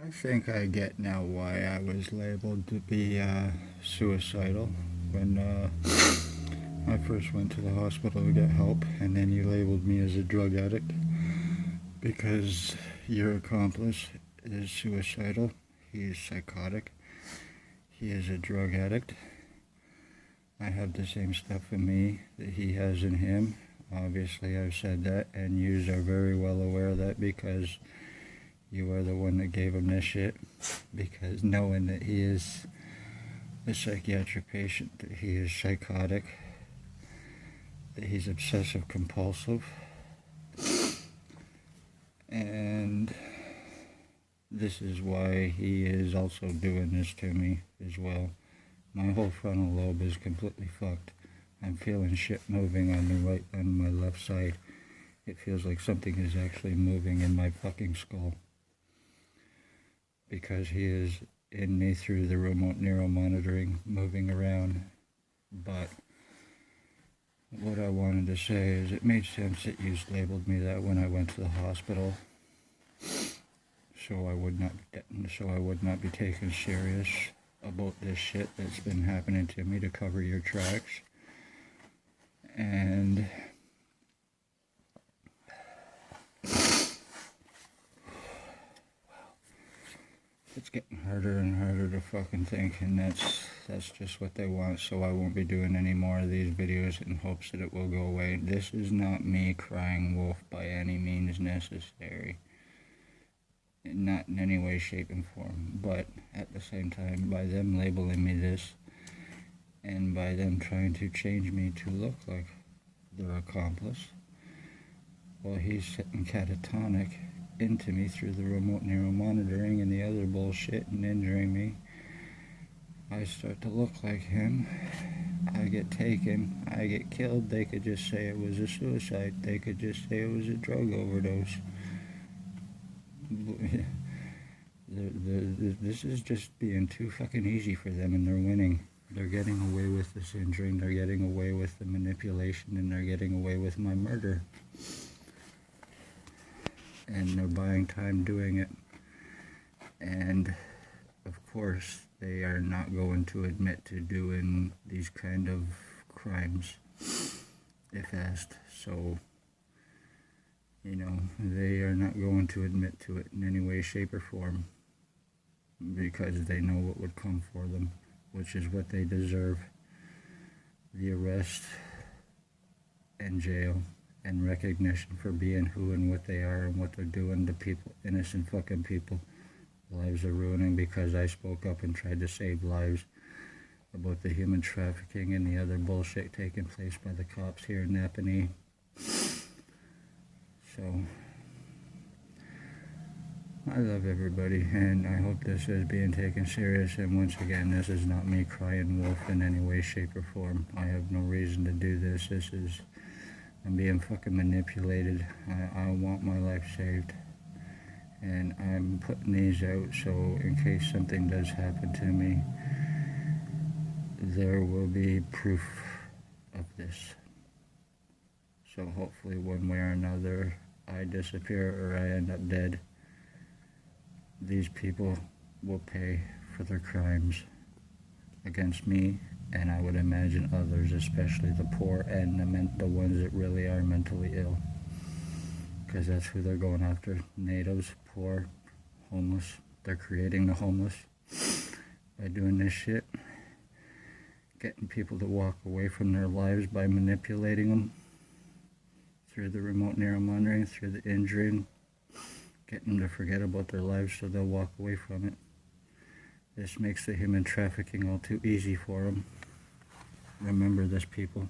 I think I get now why I was labeled to be suicidal when I first went to the hospital to get help, and then you labeled me as a drug addict because your accomplice is suicidal. He is psychotic. He is a drug addict. I have the same stuff in me that he has in him. Obviously, I've said that, and you are very well aware of that because you are the one that gave him this shit. Because knowing that he is a psychiatric patient, that he is psychotic, that he's obsessive compulsive, and this is why he is also doing this to me as well. My whole frontal lobe is completely fucked. I'm feeling shit moving on my left side. It feels like something is actually moving in my fucking skull. Because he is in me through the remote neural monitoring, moving around. But what I wanted to say is it made sense that you labeled me that when I went to the hospital. So I would not be taken serious about this shit that's been happening to me, to cover your tracks. And it's getting harder and harder to fucking think, and that's just what they want. So I won't be doing any more of these videos in hopes that it will go away. This is not me crying wolf by any means necessary. Not in any way, shape, and form. But at the same time, by them labeling me this, and by them trying to change me to look like their accomplice, while he's sitting catatonic into me through the remote neural monitoring and the other bullshit and injuring me, I start to look like him. I get taken, I get killed. They could just say it was a suicide. They could just say it was a drug overdose. This is just being too fucking easy for them, and they're winning. They're getting away with this injuring, they're getting away with the manipulation, and they're getting away with my murder. And they're buying time doing it. And of course, they are not going to admit to doing these kind of crimes if asked. So, they are not going to admit to it in any way, shape, or form, because they know what would come for them, which is what they deserve: the arrest and jail and recognition for being who and what they are and what they're doing to people, innocent fucking people. Lives are ruining because I spoke up and tried to save lives about the human trafficking and the other bullshit taking place by the cops here in Napanee. So, I love everybody, and I hope this is being taken serious. And once again, this is not me crying wolf in any way, shape, or form. I have no reason to do this. I'm being fucking manipulated. I want my life saved. And I'm putting these out so in case something does happen to me, there will be proof of this. So hopefully one way or another, I disappear or I end up dead, these people will pay for their crimes against me, and I would imagine others, especially the poor and the ones that really are mentally ill, because that's who they're going after: natives, poor, homeless. They're creating the homeless by doing this shit, getting people to walk away from their lives by manipulating them through the remote neural monitoring, through the injuring, getting them to forget about their lives so they'll walk away from it. This makes the human trafficking all too easy for them. Remember this, people.